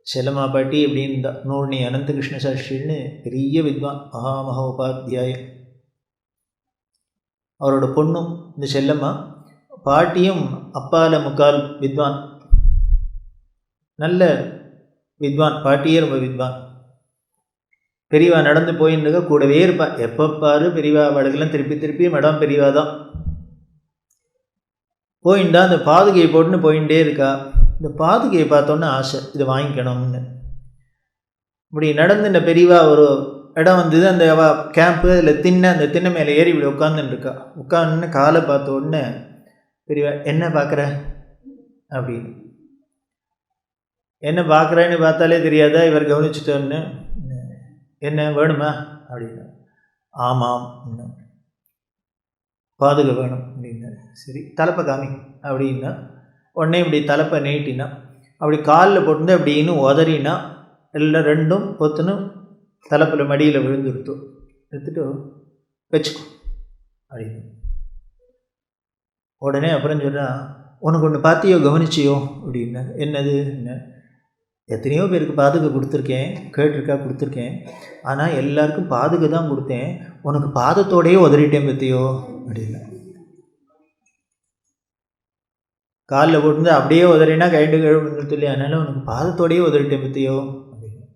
செல்லம்மா பாட்டி அப்படின்னு இருந்தால் நூல்னி அனந்தகிருஷ்ண சாஸ்திரின்னு பெரிய வித்வான், மகாமகா உபாத்தியாய. அவரோட பொண்ணும் இந்த செல்லம்மா, பாட்டியும் அப்பால முக்கால் வித்வான், நல்ல வித்வான். பாட்டியே ரொம்ப வித்வான். பெரியவா நடந்து போயின்னு கூடவே இருப்பா. எப்போ பாரு பெரியவா வடக்கெல்லாம் திருப்பி மேடம் பெரியவா தான் போயிண்டா. அந்த பாதுகையை போட்டுன்னு போயிட்டே இருக்கா. இந்த பாதுகையை பார்த்தோன்னே ஆசை, இதை வாங்கிக்கணும்னு. இப்படி நடந்து இந்த பெரியவா ஒரு இடம் வந்தது, அந்த கேம்ப்பு. அதில் அந்த திண்ணை மேலே ஏறி இப்படி உட்காந்துருக்கா. உட்காந்துன்னு காலை பார்த்த உடனே பெரியவா, என்ன பார்க்குற அப்படின்னு. என்ன பார்க்குறேன்னு பார்த்தாலே தெரியாதா இவர் கவனிச்சுட்டோன்னு. என்ன வேணுமா அப்படின்னு. ஆமாம், பாதுகை வேணும் அப்படின்னு. சரி தலைப்பை காமி அப்படின்னா உடனே இப்படி தலைப்பை நீட்டினா, அப்படி காலில் போட்டு அப்படின்னு உதறினா எல்லாம் ரெண்டும் பொத்துன்னு தலைப்பில் மடியில் விழுந்துடுத்து. எடுத்துட்டு வச்சுக்கோ அப்படின்னு. உடனே அப்புறம் சொல்கிறான், உனக்கு ஒன்று பார்த்தியோ கவனிச்சியோ அப்படின்னா. என்னது? என்ன? எத்தனையோ பேருக்கு பாதுகை கொடுத்துருக்கேன், கேட்டிருக்கா கொடுத்துருக்கேன், ஆனால் எல்லாருக்கும் பாதுகை தான் கொடுத்தேன், உனக்கு பாதத்தோடையே உதறிட்டேன் பற்றியோ அப்படின்னா. காலில் போட்டு அப்படியே உதறினா கைண்டு கழுவுன்னு சொல்லி, அதனால உனக்கு பாதத்தோடையே உதறிட்டேன் பற்றியோ அப்படின்னு.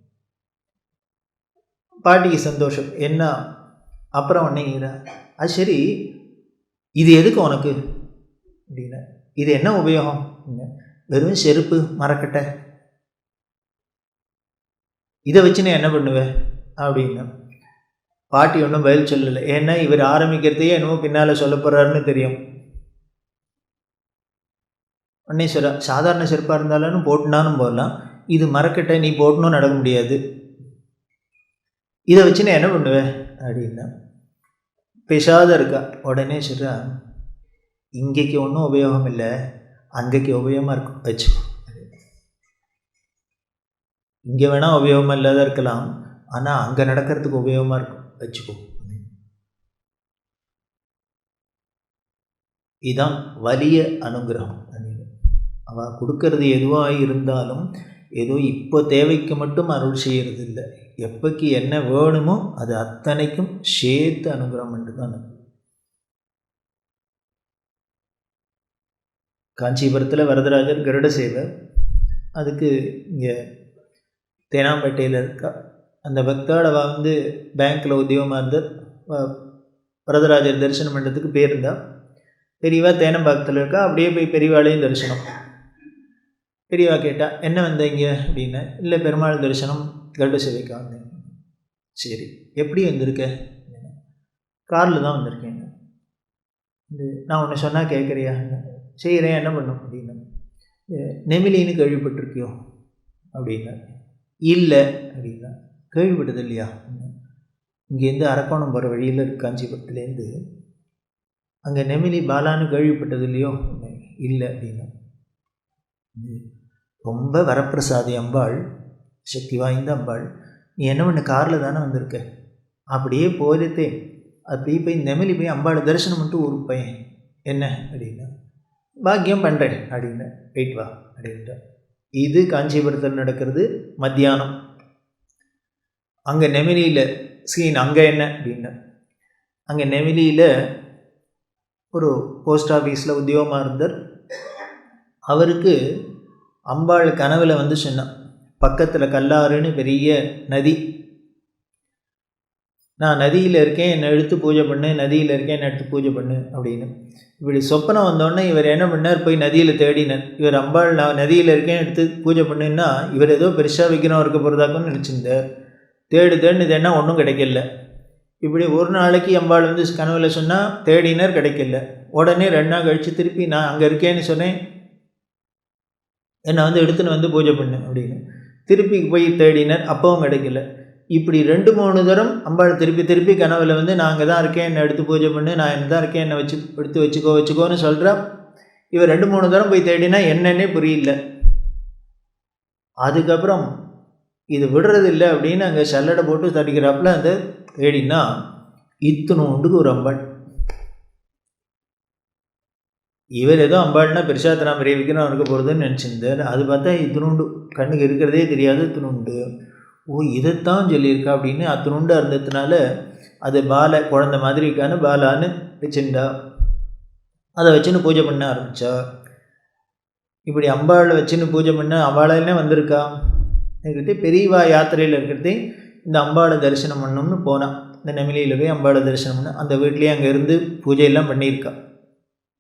பாட்டிக்கு சந்தோஷம். என்ன அப்புறம் ஒன்னைங்கிறா. அது சரி, இது எதுக்கு உனக்கு அப்படின்னா. இது என்ன உபயோகம்? வெறும் செருப்பு மரக்கட்டை, இதை வச்சு நான் என்ன பண்ணுவேன் அப்படின்னா. பாட்டி ஒன்றும் பதில் சொல்லலை. ஏன்னா இவர் ஆரம்பிக்கிறதையே என்னமோ பின்னால் சொல்ல போகிறாருன்னு தெரியும். உடனே சொல்ல, சாதாரண செருப்பாக இருந்தாலும் போட்டுனாலும் போடலாம், இது மரக்கட்டை, நீ போட்டணும் நடக்க முடியாது, இதை வச்சு நான் என்ன பண்ணுவேன் அப்படின்னா. பேசாத இருக்கா. உடனே சொல்கிறா, இங்கேக்கு ஒன்றும் உபயோகம் இல்லை, அங்கேக்கு உபயோகமாக இருக்கும், வச்சுக்கோ. இங்கே வேணால் உபயோகமாக இல்லாத இருக்கலாம், ஆனால் அங்கே நடக்கிறதுக்கு உபயோகமாக இருக்கும், வச்சுக்கோ. இதுதான் வலிய அனுகிரகம். அவள் கொடுக்கறது எதுவாக இருந்தாலும் ஏதோ இப்போ தேவைக்கு மட்டும் அருள் செய்கிறது இல்லை, எப்போக்கு என்ன வேணுமோ அது அத்தனைக்கும் சேர்த்து அனுகிரகம் என்று தான். காஞ்சிபுரத்தில் வரதராஜர் கருட சேவை, அதுக்கு இங்கே தேனாம்பேட்டையில் இருக்கா. அந்த பக்தாளவா வந்து பேங்க்கில் உத்தியோகமாக இருந்தார். வரதராஜர் தரிசனம் பண்ணுறதுக்கு போயிருந்தா. பெரியவா தேனம்பாக்கத்தில் இருக்கா. அப்படியே போய் பெரியவாளையும் தரிசனம். பெரியவா கேட்டா, என்ன வந்தீங்க அப்படின்னா. இல்லை பெருமாள் தரிசனம் கருட சேவைக்கா வந்தேன். சரி, எப்படி வந்திருக்க? காரில் தான் வந்திருக்கேன். நான் ஒன்று சொன்னால் கேட்குறியா? செய்கிறேன், என்ன பண்ணும் அப்படின்னா. நெமிலின்னு கேள்விப்பட்டிருக்கியோ அப்படின்னா. இல்லை அப்படின்னா. கேள்விப்பட்டது இல்லையா? இங்கேருந்து அரக்கோணம் போகிற வழியில் இருக்கு, காஞ்சிபுரத்துலேருந்து. அங்கே நெமிலி பாலான்னு கேள்விப்பட்டது இல்லையோ? இல்லை அப்படின்னா. ரொம்ப வரப்பிரசாதி அம்பாள், சக்தி வாய்ந்த அம்பாள். நீ என்ன பண்ண, காரில் தானே வந்திருக்க, அப்படியே போயிட்டே அப்படியே போய் நெமிலி போய் அம்பாளை தரிசனம் பண்ணிட்டு ஊருக்கு பையன் என்ன அப்படின்னா. பாக்கியம் பண்ணுறேன் அப்படின்னு. வெயிட் வா அப்படின்ட்டு. இது காஞ்சிபுரத்தில் நடக்கிறது மத்தியானம். அங்கே நெமிலியில் சீன். அங்கே என்ன அப்படின்னா, அங்கே நெமிலியில் ஒரு போஸ்ட் ஆஃபீஸில் உத்தியோகமாக இருந்தார். அவருக்கு அம்பாள் கனவில் வந்து சொன்னான், பக்கத்தில் கல்லாறுன்னு பெரிய நதி, நான் நதியில் இருக்கேன், என்னை எடுத்து பூஜை பண்ணு, நதியில் இருக்கேன், என்னை எடுத்து பூஜை பண்ணு அப்படின்னு. இப்படி சொப்பனம் வந்தோடனே இவர் என்ன பண்ணார், போய் நதியில் தேடினார். இவர் அம்பாள் நான் நதியில் இருக்கேன் எடுத்து பூஜை பண்ணுன்னா, இவர் ஏதோ பெருசாக விற்கணும் இருக்க போகிறதாக்குன்னு நினச்சிருந்தார். தேடுன்னு இது என்ன ஒன்றும் கிடைக்கல. இப்படி ஒரு நாளைக்கு அம்பாள் வந்து கனவில் சொன்னால் தேடினர், கிடைக்கல. உடனே 2 நாள் கழித்து திருப்பி நான் அங்கே இருக்கேன்னு சொன்னேன், என்னை வந்து எடுத்துன்னு வந்து பூஜை பண்ணு அப்படின்னு. திருப்பி போய் தேடினர், அப்பவும் கிடைக்கல. இப்படி 2-3 தரம் அம்பாள் திருப்பி கனவில் வந்து நான் அங்கே தான் இருக்கேன், என்னை எடுத்து பூஜை பண்ணு, நான் என்ன தான் இருக்கேன், என்னை எடுத்து வச்சுக்கோன்னு சொல்கிறா. இவர் 2-3 தரம் போய் தேடினா என்னன்னே புரியல. அதுக்கப்புறம் இது விடுறதில்லை அப்படின்னு அங்கே சல்லடை போட்டு தடிக்கிறாப்புல அந்த தேடினா இத்தனோண்டுக்கு ஒரு அம்பாள். இவர் ஏதோ அம்பாள்னா பெருசாத்தனா பெரிய விற்கணும் இருக்க போகிறதுன்னு நினச்சிருந்தார். அது பார்த்தா இத்தினுண்டு, கண்ணுக்கு இருக்கிறதே தெரியாது இத்தினுண்டு. ஓ இதைத்தான் சொல்லியிருக்கா அப்படின்னு அத்தினுண்டு இருந்ததுனால அது பாலை குழந்த மாதிரி இருக்கான்னு பாலான்னு வச்சுட்டா. அதை வச்சுன்னு பூஜை பண்ண ஆரம்பித்தா. இப்படி அம்பாளை வச்சுன்னு பூஜை பண்ண அவளாலே வந்திருக்கா இருக்கிறதே பெரியவா யாத்திரையில் இருக்கிறதே இந்த அம்பாளை தரிசனம் பண்ணணும்னு போனான். இந்த நெமிலியில் போய் அம்பாளை தரிசனம் பண்ண அந்த வீட்லேயே அங்கே இருந்து பூஜையெல்லாம் பண்ணியிருக்கா,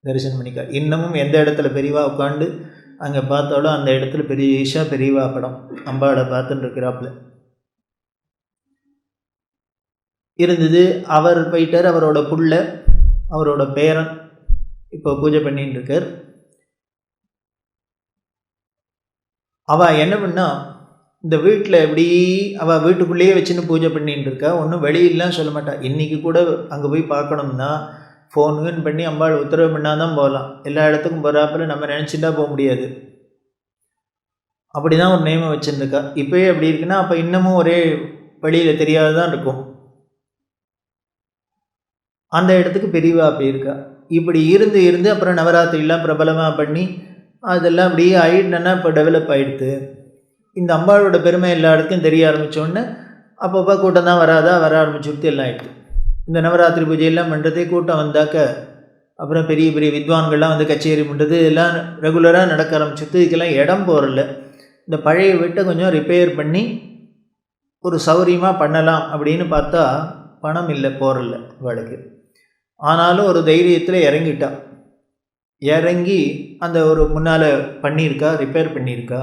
தரிசனம் பண்ணிக்கா. இன்னமும் எந்த இடத்துல பெரியவா உட்காந்து அங்கே பார்த்தாலும் அந்த இடத்துல பெரியவா படம் அம்பாளை பார்த்துட்டு இருக்கிறாப்புல இருந்தது. அவர் போயிட்டார். அவரோட புள்ள, அவரோட பேரன் இப்போ பூஜை பண்ணிட்டு இருக்கார். அவள் என்ன பண்ணா, இந்த வீட்டில் எப்படி அவள் வீட்டுக்குள்ளேயே வச்சுன்னு பூஜை பண்ணிட்டு இருக்கா, ஒன்றும் வெளியிலாம் சொல்ல மாட்டா. இன்றைக்கி கூட அங்கே போய் பார்க்கணும்னா ஃபோனுன்னு பண்ணி அம்பாள் உத்தரவு பண்ணால் தான் போகலாம். எல்லா இடத்துக்கும் போகிறாப்புல நம்ம நினச்சிட்டா போக முடியாது. அப்படி தான் ஒரு நியமம் வச்சுருந்துக்கா. இப்போயே அப்படி இருக்குன்னா அப்போ இன்னமும் ஒரே வழியில் தெரியாததான் இருக்கும். அந்த இடத்துக்கு பெரியவா அப்படி இருக்கா. இப்படி இருந்து அப்புறம் நவராத்திரிலாம் பிரபலமாக பண்ணி அதெல்லாம் அப்படியே ஆயிடுனா இப்போ டெவலப் ஆகிடுது. இந்த அம்பாளோட பெருமை எல்லா இடத்துக்கும் தெரிய ஆரம்பித்தோடனே அப்பப்போ கூட்டம் தான் வர ஆரம்பிச்சுட்டு எல்லாம் ஆகிடுது. இந்த நவராத்திரி பூஜையெல்லாம் பண்ணுறதே கூட்டம் வந்தாக்க அப்புறம் பெரிய பெரிய வித்வான்கள்லாம் வந்து கச்சேரி பண்ணுறது எல்லாம் ரெகுலராக நடக்க ஆரம்பிச்சுட்டு இதுக்கெல்லாம் இடம் போகிறல. இந்த பழைய வீட்டை கொஞ்சம் ரிப்பேர் பண்ணி ஒரு சௌரியமாக பண்ணலாம் அப்படின்னு பார்த்தா பணம் இல்லை, போகிறல அவளுக்கு. ஆனாலும் ஒரு தைரியத்தில் இறங்கி அந்த ஒரு முன்னால் பண்ணியிருக்கா, ரிப்பேர் பண்ணியிருக்கா.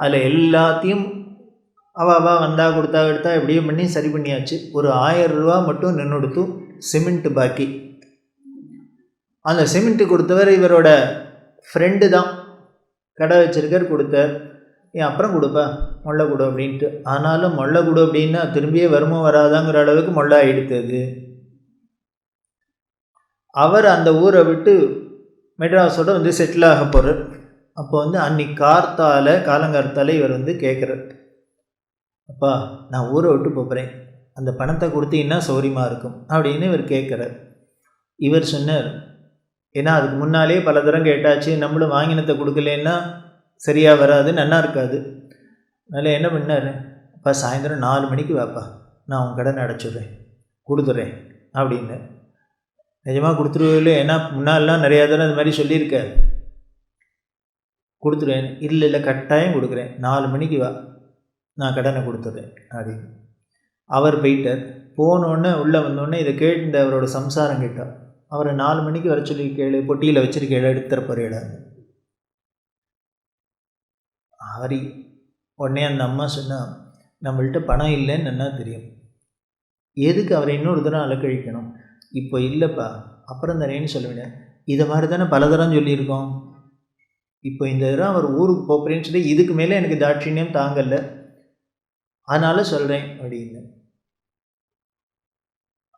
அதில் எல்லாத்தையும் அவள் வந்தால் கொடுத்தா எப்படியும் பண்ணி சரி பண்ணியாச்சு. ஒரு 1000 ரூபா மட்டும் நின்றுடுத்து சிமெண்ட்டு பாக்கி. அந்த சிமெண்ட்டு கொடுத்தவர் இவரோட ஃப்ரெண்டு தான், கடை வச்சிருக்கார், கொடுத்தார். ஏன் அப்புறம் கொடுப்பா, மொள்ளை கொடு அப்படின்ட்டு. ஆனாலும் மொள்ளை கொடு அப்படின்னா திரும்பியே வருமோ வராதாங்கிற அளவுக்கு மொள்ளை ஆகிடுத்தது. அவர் அந்த ஊரை விட்டு மெட்ராஸோட வந்து செட்டில் ஆக போகிறார். அப்போ வந்து அன்னைக்கு காலங்கார்த்தால இவர் வந்து கேட்குறார், அப்பா நான் ஊரை விட்டு போகிறேன், அந்த பணத்தை கொடுத்தீங்கன்னா சௌரியமாக இருக்கும் அப்படின்னு இவர் கேட்குறார். இவர் சொன்னார், ஏன்னா அதுக்கு முன்னாலே பல தரம் கேட்டாச்சு, நம்மளும் வாங்கினத்தை கொடுக்கலன்னா சரியாக வராது, நல்லா இருக்காது. அதனால் என்ன பண்ணார், அப்பா சாயந்தரம் 4 மணிக்கு வாப்பா, நான் உன் கடனை அடைச்சிடுறேன், கொடுத்துட்றேன் அப்படின்னு. நிஜமாக கொடுத்துருவில்லை, ஏன்னா முன்னாலாம் நிறையா தடவை அது மாதிரி சொல்லியிருக்கார். கொடுத்துருவேன். இல்லை கட்டாயம் கொடுக்குறேன், 4 மணிக்கு வா, நான் கடனை கொடுத்துட்றேன் அப்படின்னு. அவர் போயிட்டார். போனோடனே உள்ளே வந்தோடனே இதை கேட்டு அவரோட சம்சாரம் கேட்டார், அவரை 4 மணிக்கு வர சொல்லி கேளு, பொட்டியில் வச்சிருக்கேளு, எடுத்துறப்பறையிட. அவர் உடனே அந்த அம்மா சொன்னால், நம்மள்கிட்ட பணம் இல்லைன்னு என்ன தெரியும், எதுக்கு அவரை இன்னொரு தரம் அலக்கழிக்கணும், இப்போ இல்லைப்பா அப்புறம் தரேன்னு சொல்லுவேன். இதை மாதிரி தானே பல தரம் சொல்லியிருக்கோம். இப்போ இந்த தரம் அவர் ஊருக்கு போகிறேன்னு சொல்லி இதுக்கு மேலே எனக்கு தாட்சிணியம் தாங்கலை, அதனால சொல்கிறேன் அப்படின்னு.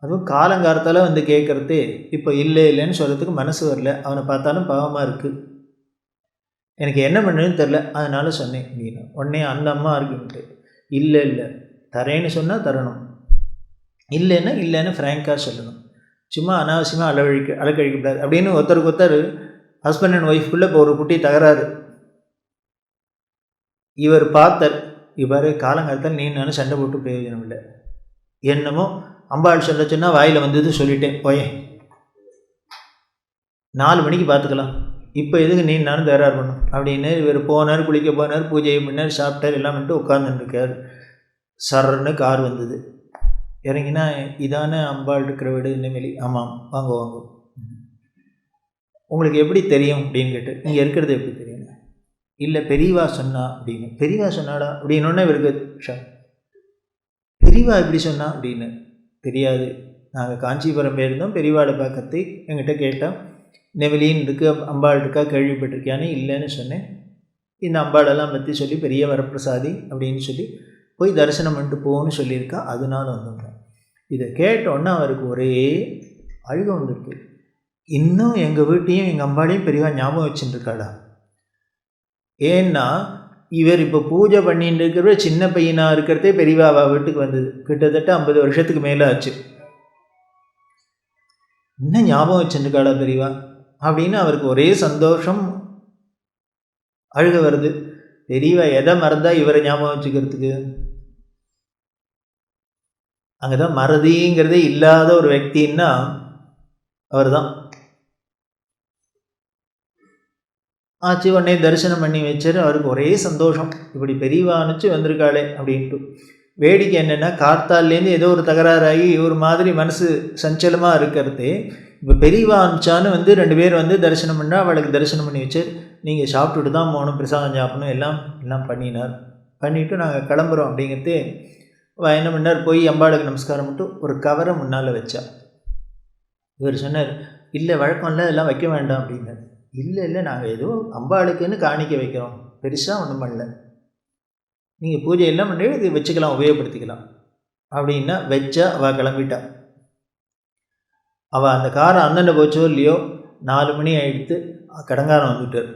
அதுவும் காலங்காலத்தால் வந்து கேட்குறதே இப்போ இல்லைன்னு சொல்கிறதுக்கு மனசு வரல. அவனை பார்த்தாலும் பாவமாக இருக்குது, எனக்கு என்ன பண்ணுறதுன்னு தெரில, அதனால சொன்னேன் அப்படின்னு. உடனே அந்த அம்மா இருக்குன்ட்டு, இல்லை தரேன்னு சொன்னால் தரணும், இல்லைன்னு ஃப்ராங்காக சொல்லணும், சும்மா அனாவசியமாக அலக்கழிக்கக்கூடாது அப்படின்னு. ஒருத்தருக்கு ஹஸ்பண்ட் அண்ட் ஒய்ஃப்குள்ளே இப்போ ஒரு குட்டி தகராறு. இவர் பார்த்தார், இவர் காலங்காலத்தால் நீ நானும் சண்டை போட்டு பிரயோஜனம் இல்லை, என்னமோ அம்பாள் சொல்ல சொன்னால் வாயில் வந்தது சொல்லிட்டேன், போயேன் 4 மணிக்கு பார்த்துக்கலாம், இப்போ எதுக்கு நீ நானும் தகராறு பண்ணும் அப்படின்னு. இவர் போனார், குளிக்க போனார், பூஜையை பண்ணார், சாப்பிட்டார், எல்லாம் பண்ணிட்டு உட்காந்துருக்கார். சரன்னு கார் வந்தது. இறங்கினா, இதான அம்பாள் இருக்கிற வீடு நெமிலி. ஆமாம், வாங்க, உங்களுக்கு எப்படி தெரியும் அப்படின்னு கேட்டு, இங்கே இருக்கிறது எப்படி தெரியும், இல்லை பெரியவா சொன்னா அப்படின்னு. பெரியவா சொன்னாடா அப்படின்னோடனே இவருக்கு பெரியவா எப்படி சொன்னா அப்படின்னு. தெரியாது, நாங்கள் காஞ்சிபுரம் போயிருந்தோம், பெரியவாளை பார்க்கறது என்கிட்ட கேட்டால் நெமிலின்னு இருக்கு, அம்பாள் இருக்கா கேள்விப்பட்டிருக்கியான்னு. இல்லைன்னு சொன்னேன். இந்த அம்பாளெல்லாம் பற்றி சொல்லி பெரிய வரப்பிரசாதி அப்படின்னு சொல்லி போய் தரிசனம் பண்ணிட்டு போகணும்னு சொல்லியிருக்கா, அதனால வந்துடுறேன். இதை கேட்டோன்னா அவருக்கு ஒரே அழுக வந்துருக்கு. இன்னும் எங்கள் வீட்டையும் எங்கள் அம்பாளையும் பெரியவா ஞாபகம் வச்சுட்டுருக்காடா. ஏன்னா இவர் இப்போ பூஜை பண்ணிட்டு இருக்கிற சின்ன பையனாக இருக்கிறதே பெரியவா வீட்டுக்கு வந்தது கிட்டத்தட்ட 50 வருஷத்துக்கு மேலே ஆச்சு. இன்னும் ஞாபகம் வச்சுருக்காடா பெரியவா அப்படின்னு அவருக்கு ஒரே சந்தோஷம், அழுக வருது. பெரியவா எதை மறந்தா இவரை ஞாபகம் வச்சுக்கிறதுக்கு? அங்கதான் மறதிங்கிறதே இல்லாத ஒரு వ్యక్తిன்னா அவர் தான். ஆச்சு, உடனே தரிசனம் பண்ணி வச்சார். அவருக்கு ஒரே சந்தோஷம், இப்படி பெரியவா அனுப்பிச்சு வந்திருக்காளே அப்படின்ட்டு. வேடிக்கை என்னென்னா, கார்த்தாலேருந்து ஏதோ ஒரு தகராறாகி ஒரு மாதிரி மனசு சஞ்சலமாக இருக்கிறது. இப்போ பெரியவா அனுப்பிச்சான்னு 2 பேர் தரிசனம் பண்ணால் அவளுக்கு தரிசனம் பண்ணி வச்சார். நீங்கள் சாப்பிட்டுட்டு தான் போகணும், பிரசாதம் சாப்பிடணும், எல்லாம் பண்ணினார். பண்ணிவிட்டு நாங்கள் கிளம்புறோம் அப்படிங்கிறது என்ன பண்ணார், போய் அம்பாளுக்கு நமஸ்காரம் மட்டும் ஒரு கவரை முன்னால் வச்சா. இவர் சொன்னார், இல்லை வழக்கம் இல்லை, எல்லாம் வைக்க வேண்டாம் அப்படின்னார். இல்லை நாங்கள் ஏதோ அம்பாளுக்குன்னு காணிக்க வைக்கிறோம், பெருசாக ஒன்றும் பண்ணல, நீங்கள் பூஜை எல்லாம் பண்ணி இது வச்சுக்கலாம், உபயோகப்படுத்திக்கலாம் அப்படின்னா வச்சா. அவள் கிளம்பிட்டா. அவள் அந்த காரை அந்தண்ட போச்சோ இல்லையோ, 4 மணி ஆகிடுத்து. கடங்காரம் வந்துட்டார்.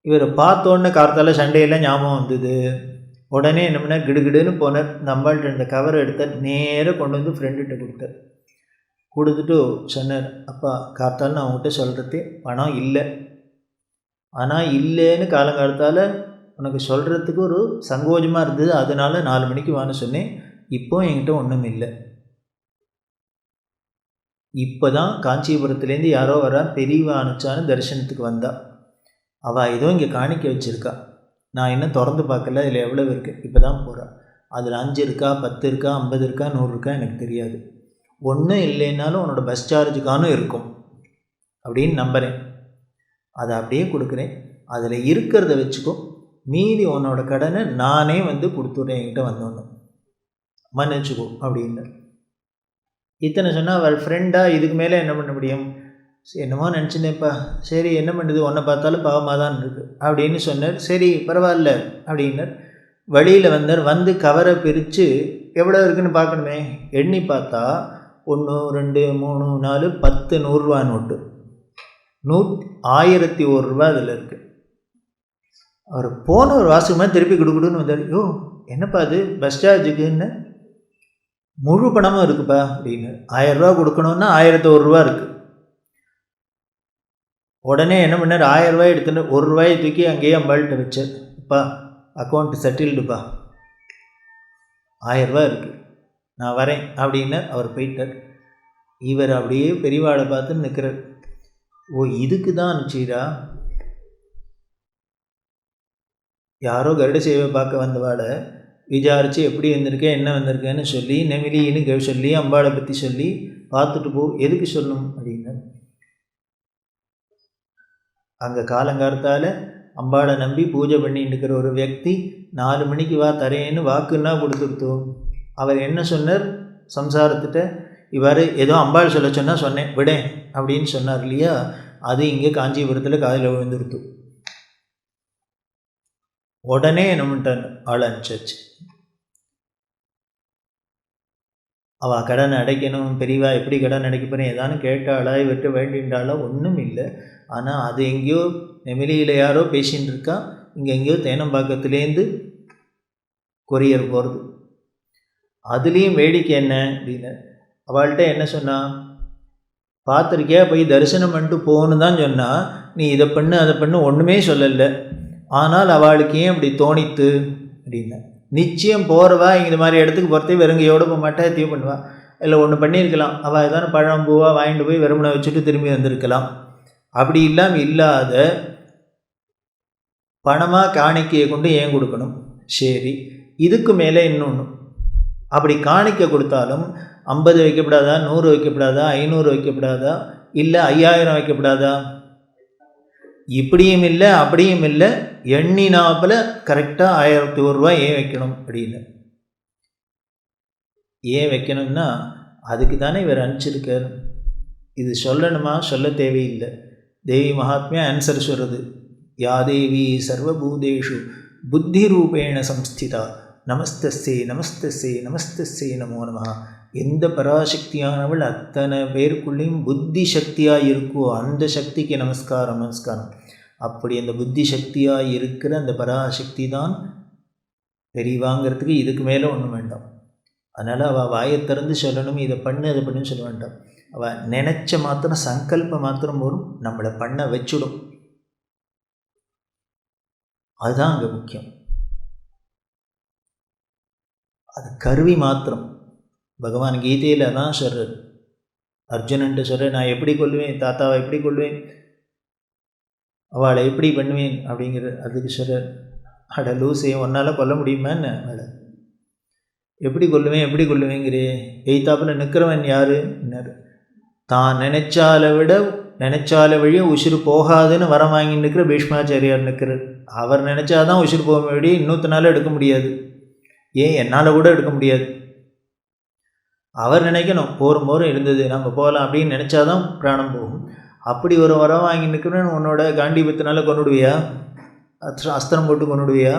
இவரை பார்த்தோன்னே கார்த்தால சண்டையெல்லாம் ஞாபகம் வந்தது. உடனே என்ன பண்ண, கிடுகிடுன்னு போனார். இந்த அம்பாள்கிட்ட இந்த கவரை எடுத்தார், நேராக கொண்டு ஃப்ரெண்டுகிட்ட கொடுத்தார். கொடுத்துட்டு சொன்னார், அப்பா கார்த்தால் நான் உங்கள்கிட்ட சொல்கிறது பணம் இல்லை, ஆனால் இல்லைன்னு காலங்காலத்தால் உனக்கு சொல்கிறதுக்கு ஒரு சங்கோஜமாக இருந்தது, அதனால 4 மணிக்கு வான்னு சொன்னேன். இப்போ என்கிட்ட ஒன்றும் இல்லை. இப்போ தான் காஞ்சிபுரத்துலேருந்து யாரோ வரா, பெரியவா அனுப்பிச்சான்னு தரிசனத்துக்கு வந்தா. அவள் ஏதோ இங்கே காணிக்க வச்சுருக்கா, நான் இன்னும் திறந்து பார்க்கல, இதில் எவ்வளோ இருக்குது, இப்போ தான் போகிறா. அதில் 5 இருக்கா, 10 இருக்கா, 50 இருக்கா, 100 இருக்கா எனக்கு தெரியாது. ஒன்றும் இல்லைன்னாலும் உன்னோட பஸ் சார்ஜுக்கானும் இருக்கும் அப்படின்னு நம்புகிறேன். அதை அப்படியே கொடுக்குறேன், அதில் இருக்கிறத வச்சுக்கோ, மீதி உன்னோட கடனை நானே கொடுத்துட்றேன், என்கிட்ட வந்தோன்னு மன்னிச்சுக்கோ அப்படின்னு. இத்தனை சொன்னால் அவள் ஃப்ரெண்டாக இதுக்கு மேலே என்ன பண்ண முடியும்? என்னமோ நினச்சினேப்பா, சரி என்ன பண்ணுது, உன்னை பார்த்தாலும் பாவமாக தான் இருக்குது அப்படின்னு சொன்னார். சரி பரவாயில்ல அப்படின்னார். வழியில் வந்தார். கவரை பிரித்து எவ்வளோ இருக்குதுன்னு பார்க்கணுமே, எண்ணி பார்த்தா 1 2 3 4 10 100 ரூபா நோட்டு, 1001 ரூபா அதில் இருக்குது. அவர் போன ஒரு வாசகமாக திருப்பி கொடுக்குன்னு வந்தார். யோ என்னப்பா அது, பஸ் சார்ஜுக்குன்னு முழு பணமும் இருக்குப்பா அப்படின்னு. 1000 ரூபா கொடுக்கணுன்னா 1001 ரூபா இருக்குது. உடனே என்ன பண்ணார், 1000 ரூபாய் எடுத்துட்டு 1 ரூபாயை தூக்கி அங்கேயே அம்பாள்கிட்ட வச்சார். அப்பா அக்கௌண்ட் செட்டில்டுப்பா, 1000 ரூபா இருக்குது, நான் வரேன் அப்படின்னு அவர் போயிட்டார். இவர் அப்படியே பெரியவாளை பார்த்து நிற்கிறார். ஓ இதுக்கு தான் அனுப்பிச்சீரா? யாரோ கருட சேவை பார்க்க வந்தவாளை விசாரித்து எப்படி வந்திருக்கேன் என்ன வந்திருக்கேன்னு சொல்லி நெமிலின்னு சொல்லி அம்பாளை பற்றி சொல்லி பார்த்துட்டு போ, எதுக்கு சொல்லணும் அப்படின்னு. அங்கே காலங்காலத்தால் அம்பாளை நம்பி பூஜை பண்ணிட்டு இருக்கிற ஒரு व्यक्ति 4 மணிக்கு வா தரேன்னு வாக்குன்னா கொடுத்துருத்தோம். அவர் என்ன சொன்னார் சம்சாரத்திட்ட, இவர் ஏதோ அம்பாள் சொல்ல சொன்னால் சொன்னேன் விடேன் அப்படின்னு சொன்னார் இல்லையா, அது இங்கே காஞ்சிபுரத்தில் காதில் விழுந்துருத்து. உடனே என்ன பண்ணிட்டான், ஆள் அனுப்பிச்சாச்சு. அவள் கடன் அடைக்கணும், பெரியவா எப்படி கடன் அடைக்க போகிறேன் ஏதானு கேட்டாளா, இவர்கிட்ட வேண்டின்றாளா, ஒன்றும் இல்லை. ஆனால் அது எங்கேயோ நெமிலியில் யாரோ பேசின்னு இருக்கா, இங்கே எங்கேயோ தேனம்பாக்கத்துலேருந்து கொரியர் போகிறது. அதுலேயும் வேடிக்கை என்ன அப்படின்னு, அவள்கிட்ட என்ன சொன்னா, பார்த்துருக்கியா போய் தரிசனம் பண்ணிட்டு போகணுன்னு தான் சொன்னால், நீ இதை பண்ணு அதை பண்ணு ஒன்றுமே சொல்லலை. ஆனால் அவளுக்கு ஏன் அப்படி தோணித்து அப்படின்னா, நிச்சயம் போகிறவா இந்த மாதிரி இடத்துக்கு போகிறதே வெறுங்கையோடு போக மாட்டா, எத்தையும் பண்ணுவா, இல்லை ஒன்று பண்ணியிருக்கலாம், அவள் ஏதான பழம் பூவா வாங்கிட்டு போய் வெறுமனை வச்சுட்டு திரும்பி வந்திருக்கலாம். அப்படி இல்லாத பணமாக காணிக்கையை கொண்டு ஏன் கொடுக்கணும்? சரி, இதுக்கு மேலே இன்னொன்று, அப்படி காணிக்க கொடுத்தாலும் 50 வைக்கப்படாதா, 100 வைக்கப்படாதா, 500 வைக்கப்படாதா, இல்லை 5000 வைக்கப்படாதா? இப்படியும் இல்லை அப்படியும் இல்லை, எண்ணினாப்பில் கரெக்டாக 1001 ரூபா ஏன் வைக்கணும் அப்படின்னு. ஏன் வைக்கணும்னா அதுக்கு தானே இவர் அனுப்பிச்சிருக்கார். இது சொல்லணுமா, சொல்ல தேவையில்லை. தேவி மகாத்மியா ஆன்சர் சொல்கிறது, யா தேவி சர்வபூதேஷு புத்தி ரூபேண சம்ஸ்திதா நமஸ்தஸ்ஸே நமஸ்தஸ்ஸே நமஸ்தஸ்ஸே நமோ நமஹ. எந்த பராசக்தியானவள் அத்தனை பேருக்குள்ளேயும் புத்தி சக்தியாக இருக்கோ அந்த சக்திக்கு நமஸ்காரம் நமஸ்காரம். அப்படி அந்த புத்தி சக்தியாக இருக்கிற அந்த பராசக்தி தான் பெரியவாங்கிறதுக்கு இதுக்கு மேலே ஒன்றும் வேண்டாம். அதனால் அவள் வாயை திறந்து சொல்லணும், இதை பண்ணு அதை பண்ணுன்னு சொல்ல வேண்டாம். அவள் நினச்ச மாத்திரம் சங்கல்ப மாத்திரம் வரும், நம்மளை பண்ண வச்சுடும். அதுதான் அங்கே முக்கியம். அது கருவி மாத்திரம். பகவான் கீதையில் தான் சொல்கிறார், அர்ஜுனன்ட்டு சொல்கிறார், நான் எப்படி கொல்லுவேன், தாத்தாவை எப்படி கொல்லுவேன், அவளை எப்படி பண்ணுவேன் அப்படிங்கிற. அதுக்கு சொல்கிறார், அட லூசே, உன்னால் கொல்ல முடியுமான்னு, அவளை எப்படி கொல்லுவேங்கிறே. எய்த்தாப்பில் நிற்கிறவன் யாருன்னாரு, தான் நினைச்சால வழிய உசுறு போகாதுன்னு வரம் வாங்கி நிற்கிற பீஷ்மாச்சாரியார் நிற்கிறார். அவர் நினச்சாதான் உசுறு போக வழி, இன்னொருத்தனால எடுக்க முடியாது, ஏன் என்னால் கூட எடுக்க முடியாது. அவர் நினைக்கணும் போரும் இருந்தது நம்ம போகலாம் அப்படின்னு நினச்சாதான் பிராணம் போகும். அப்படி ஒரு வரம் வாங்கி நிற்கிறேன்னு உன்னோட காண்டிபத்தினால கொண்டுடுவியா, அஸ்திரம் போட்டு கொண்டுடுவியா.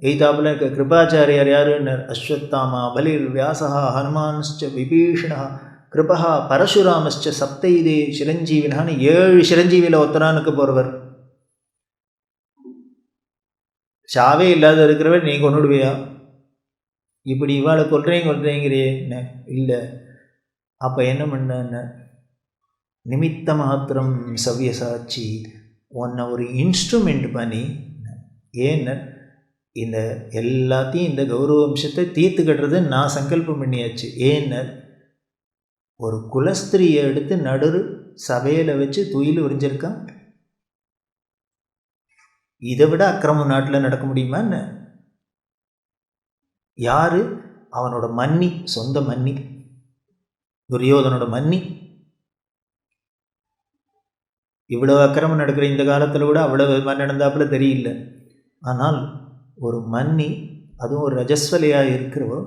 எய்தாப்பில் இருக்க கிருபாச்சாரியார் யாருன்னு, அஸ்வத்தாமா பலிர் வியாசா ஹனுமான்ஸ்ச விபீஷணா கிருபா பரசுராமஸ்ச சப்தைதே சிரஞ்சீவினான்னு 7 சிரஞ்சீவியில் ஒத்தரானுக்கு போகிறவர். சாவே இல்லாத இருக்கிறவர் நீ கொண்டுடுவியா, இப்படி இவாளை கொல்றேங்கிறே. இல்லை, அப்போ என்ன பண்ண, நிமித்த மாத்திரம் சவ்யசாட்சி, உன்னை ஒரு இன்ஸ்ட்ருமெண்ட் பண்ணி, ஏன்னு இந்த எல்லாத்தையும் இந்த கௌரவ வம்சத்தை தீர்த்து கட்டுறது நான் சங்கல்பம் பண்ணியாச்சு. ஏன்னு ஒரு குலஸ்திரியை எடுத்து நடு சபையில் வச்சு துயில் உறிஞ்சிருக்கான். இதை விட அக்கிரமம் நாட்டில் நடக்க முடியுமா என்ன? யாரு? அவனோட மன்னி, சொந்த மன்னி, துரியோதனோட மன்னி. இவ்வளோ அக்கிரமம் நடக்கிற இந்த காலத்தில் கூட அவ்வளோ நடந்தாப்புல தெரியல. ஆனால் ஒரு மன்னி, அதுவும் ஒரு ரஜஸ்வலையாக இருக்கிறவோ,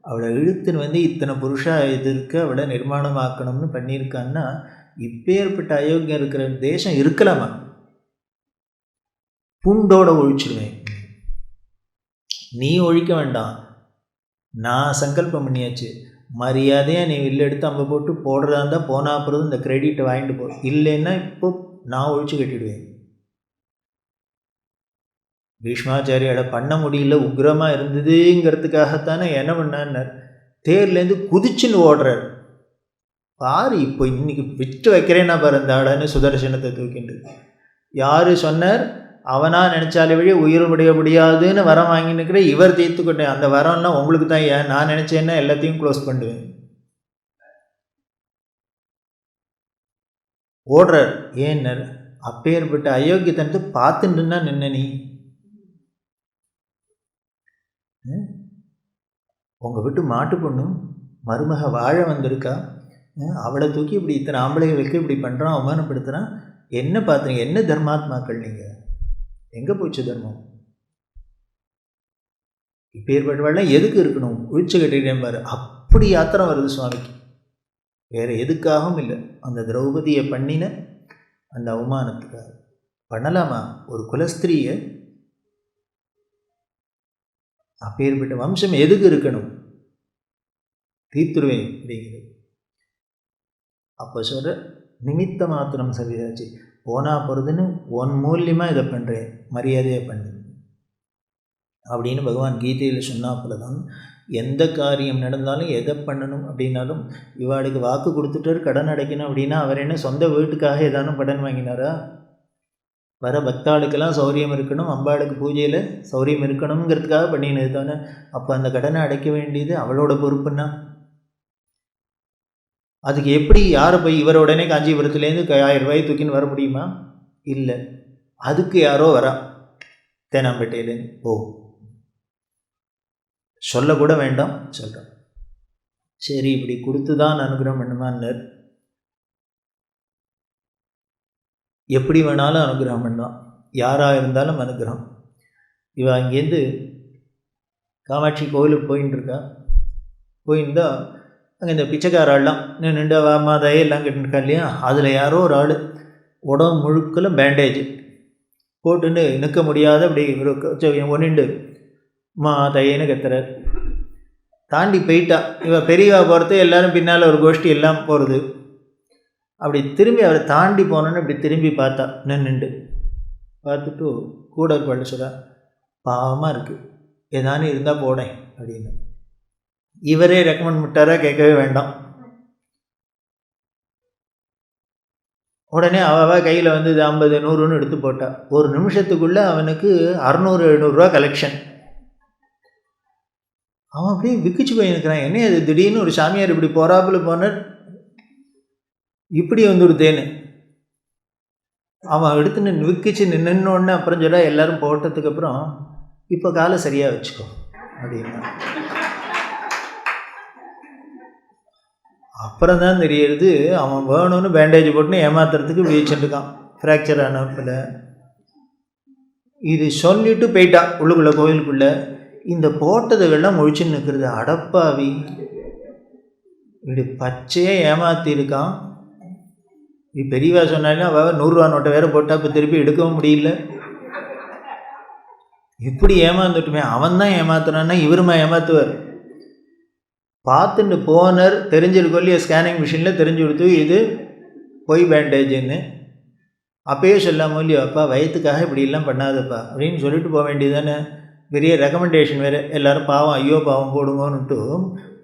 அவளை இழுத்துன்னு வந்து இத்தனை புருஷா எதிர்க்க அவளை நிர்மாணமாக்கணும்னு பண்ணியிருக்கான்னா, இப்பேற்பட்ட அயோக்கியம் இருக்கிற தேசம் இருக்கலாமா? பூண்டோட ஒழிச்சிடுவேன். நீ ஒழிக்க வேண்டாம், நான் சங்கல்பம் பண்ணியாச்சு. மரியாதையாக நீ வில்லு எடுத்து அம்ப போட்டு போடுறதா இருந்தால் போனா அப்புறம் இந்த கிரெடிட்டை வாங்கிட்டு போ, இல்லைன்னா இப்போ நான் ஒழிச்சு கட்டிடுவேன். பீஷ்மாச்சாரியால பண்ண முடியல, உக்ரமாக இருந்ததுங்கிறதுக்காகத்தானே என்ன பண்ணார், தேர்லேருந்து குதிச்சுன்னு ஓடுறார். பாரு, இப்போ இன்னைக்கு விட்டு வைக்கிறேன்னா பாரு அந்த ஆடன்னு சுதர்சனத்தை தூக்கிண்டு. யார் சொன்னார், அவனா நினச்சாலே வழி உயிர் முடியாதுன்னு வரம் வாங்கி நிற்கிற இவர் தீர்த்துக்கிட்டேன். அந்த வரம்லாம் உங்களுக்கு தான், ஏன் நான் நினச்சேன்னா எல்லாத்தையும் க்ளோஸ் பண்ணுவேன். ஓடுறார். ஏன்னர், அப்பேற்பட்ட அயோக்கியத்தனத்தை பார்த்துட்டுன்னா நின்ன நீ. உங்கள் விட்டு மாட்டு பொண்ணும் மருமக வாழ வந்திருக்கா, அவளை தூக்கி இப்படி இத்தனை ஆம்பளைகளுக்கு இப்படி பண்ணுறான், அவமானப்படுத்துகிறான். என்ன பார்த்துங்க, என்ன தர்மாத்மாக்கள் நீங்கள், எங்கே போச்சு தர்மம்? இப்போ ஏற்பட்டவாள்லாம் எதுக்கு இருக்கணும், ஒழிச்சு கட்டிட்டேன் பாரு. அப்படி யாத்திரம் வருது சுவாமிக்கு, வேறு எதுக்காகவும் இல்லை. அந்த திரௌபதியை பண்ணின அந்த அவமானத்துக்காக பண்ணலாமா ஒரு குலஸ்திரியை? அப்பேற்பட்ட வம்சம் எதுக்கு இருக்கணும், தீர்த்துருவேன் அப்படிங்கிறது. அப்போ சொல்கிற நிமித்த மாத்திரம் சவிதாச்சு, போனா போகிறதுன்னு ஒன் மூலியமாக இதை பண்ணுறேன், மரியாதையாக பண்ணு அப்படின்னு பகவான் கீதையில் சொன்னாப்புல தான் எந்த காரியம் நடந்தாலும் எதை பண்ணணும் அப்படின்னாலும். இவாளுக்கு வாக்கு கொடுத்துட்டார் கடன் அடைக்கணும் அப்படின்னா, அவர் என்ன சொந்த வீட்டுக்காக ஏதானும் கடன் வாங்கினாரா? வர பக்தாளுக்கெல்லாம் சௌரியம் இருக்கணும், அம்பாளுக்கு பூஜையில் சௌரியம் இருக்கணுங்கிறதுக்காக பண்ணினது தானே. அப்போ அந்த கடனை அடைக்க வேண்டியது அவளோட பொறுப்புன்னா, அதுக்கு எப்படி யாரை போய் இவர் உடனே காஞ்சிபுரத்துலேருந்து 1000 ரூபாய் தூக்கின்னு வர முடியுமா? இல்லை, அதுக்கு யாரோ வரா தேனாம்பேட்டையிலேருந்து. ஓ, சொல்லக்கூட வேண்டாம், சொல்கிறேன். சரி, இப்படி கொடுத்து தான் அனுகிரகம் பண்ணுமான்னார். எப்படி வேணாலும் அனுகிரகம் பண்ணலாம், யாராக இருந்தாலும் அனுகிரகம். இவ அங்கேருந்து காமாட்சி கோவிலுக்கு போயின்னு இருக்கா. போயிருந்தா அங்கே இந்த பிச்சைக்காரெல்லாம் நின்று வாமாதையே எல்லாம் கட்டிருக்கா இல்லையா, அதில் யாரோ ஒரு ஆள் உடம்பு முழுக்கல பேண்டேஜ் போட்டுன்னு நிற்க முடியாத அப்படி ஒன்றுண்டு மாதையேன்னு கத்துறார். தாண்டி போயிட்டா. இவன் பெரியவா போகிறது, எல்லோரும் பின்னால் ஒரு கோஷ்டி எல்லாம் போகிறது. அப்படி திரும்பி அவரை தாண்டி போனோன்னு இப்படி திரும்பி பார்த்தா, நின்றுண்டு பார்த்துட்டு கூட இருப்பாள் சொல்ல, பாவமாக இருக்குது, ஏதானு இருந்தால் போனேன் அப்படின்னு. இவரே ரெக்கமெண்ட் பண்ணிட்டாரா கேட்கவே வேண்டாம். உடனே அவள் கையில் வந்து இது 50 100ன்னு எடுத்து போட்டாள். ஒரு நிமிஷத்துக்குள்ளே அவனுக்கு 600-700 கலெக்ஷன். அவன் அப்படியே விக்கிச்சு போயிருக்கிறான். என்ன அது திடீர்னு ஒரு சாமியார் இப்படி போறாப்புல போனார், இப்படி வந்துடுதேன்னு அவன் எடுத்து விக்கிச்சு நின்னோடனே அப்புறம் சொல்ல எல்லாரும் போட்டதுக்கு அப்புறம் இப்போ காலை சரியாக வச்சுக்கோ அப்படின்னா. அப்புறம் தான் தெரியுது அவன் வேணும்னு பேண்டேஜ் போட்டுன்னு ஏமாத்துறதுக்கு வீச்சுருக்கான் ஃப்ராக்சர் ஆனப்பில். இது சொல்லிட்டு போயிட்டான் உள்ளுக்குள்ளே கோயிலுக்குள்ளே. இந்த போட்டதுகள்லாம் முழிச்சுன்னு நிற்கிறது. அடப்பாவி, இப்படி பச்சையாக ஏமாத்திருக்கான். இது பெரியவா சொன்னாலும் அவள் 100 ரூபா நோட்டை வேறு போட்டால் இப்போ திருப்பி எடுக்கவும் முடியல. இப்படி ஏமாந்துட்டுமே. அவன் தான் ஏமாத்துறான்னா இவருமா ஏமாத்துவார்? பார்த்துட்டு போனர் தெரிஞ்சிருக்கொல்லிய ஸ்கேனிங் மிஷினில் தெரிஞ்சு கொடுத்து இது பொய் பேண்டேஜுன்னு. அப்பயே சொல்லாமோ இல்லையோ, அப்பா வயிற்றுக்காக இப்படிலாம் பண்ணாதப்பா அப்படின்னு சொல்லிட்டு போக வேண்டியதானே. பெரிய ரெக்கமெண்டேஷன் வேறு. எல்லோரும் பாவம் ஐயோ பாவம் போடுங்கன்னுட்டு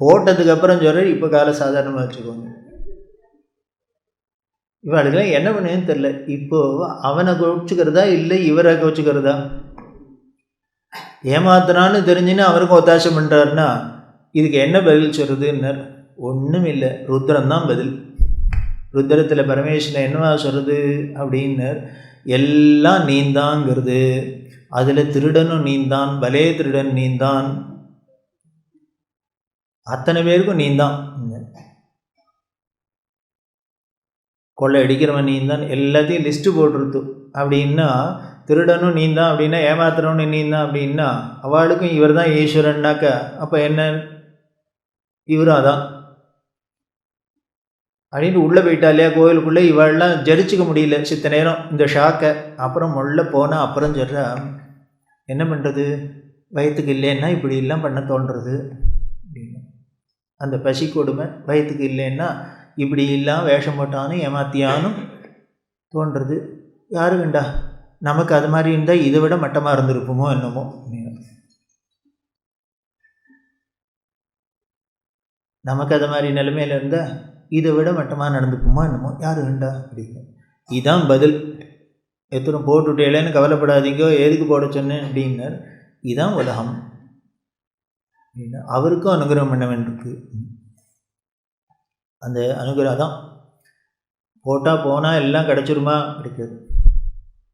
போட்டதுக்கப்புறம் சொல்கிற இப்போ காலை சாதாரணமாக வச்சுக்கோங்க. இவாளுக்கெல்லாம் என்ன பண்ணுன்னு தெரில. இப்போது அவனை கோச்சிக்கிறதா இல்லை இவரை கோச்சிக்கிறதா? ஏமாத்துறான்னு தெரிஞ்சுன்னு அவருக்கும் ஒத்தாசை பண்ணுறாருன்னா இதுக்கு என்ன பதில் சொல்கிறதுன்னர்? ஒன்றும் இல்லை, ருத்ரந்தான் பதில். ருத்ரத்தில் பரமேஸ்வரன் என்னவா சொல்கிறது அப்படின்னர், எல்லாம் நீந்தாங்கிறது. அதில் திருடனும் நீந்தான், பலே திருடன் நீந்தான், அத்தனை பேருக்கும் நீந்தான். கொள்ளை அடிக்கிறவன் நீந்தான், எல்லாத்தையும் லிஸ்ட்டு போட்டுருத்து. அப்படின்னா திருடனும் நீந்தான் அப்படின்னா ஏமாத்துறவனு நீந்தான் அப்படின்னா அவளுக்கும் இவர் தான் ஈஸ்வரன்னாக்கா அப்போ என்ன இவரும் அதான் அப்படின்னு உள்ளே போயிட்டாலையா கோயிலுக்குள்ளே. இவாளெலாம் ஜரிச்சிக்க முடியல சித்த நேரம் இந்த ஷாக்கை. அப்புறம் உள்ள போனால் அப்புறம் சொல்கிறா, என்ன பண்ணுறது, வயிற்றுக்கு இல்லைன்னா இப்படி எல்லாம் பண்ண தோன்றுறது அப்படின்னு. அந்த பசி கொடுமை வயிற்றுக்கு இல்லைன்னா இப்படி எல்லாம் வேஷம் போட்டானும் ஏமாத்தியானும் தோன்றுறது. யாரு வேண்டா நமக்கு அது மாதிரி இருந்தால் இதை விட மட்டமாக இருந்திருப்போமோ என்னமோ. நமக்கு அது மாதிரி நிலைமையில் இருந்தால் இதை விட மட்டமாக நடந்துக்குமோ என்னமோ, யார் வேண்டா அப்படின்னு. இதுதான் பதில். எத்தனை போட்டுட்டேலேன்னு கவலைப்படாதீங்கோ, எதுக்கு போட சொன்னேன் அப்படின்னார். இதுதான் உலகம். அவருக்கும் அனுகிரகம் பண்ண வேண்டியிருக்கு. அந்த அனுகிரகம் தான். போட்டால் போனால் எல்லாம் கிடச்சிருமா? கிடைக்காது.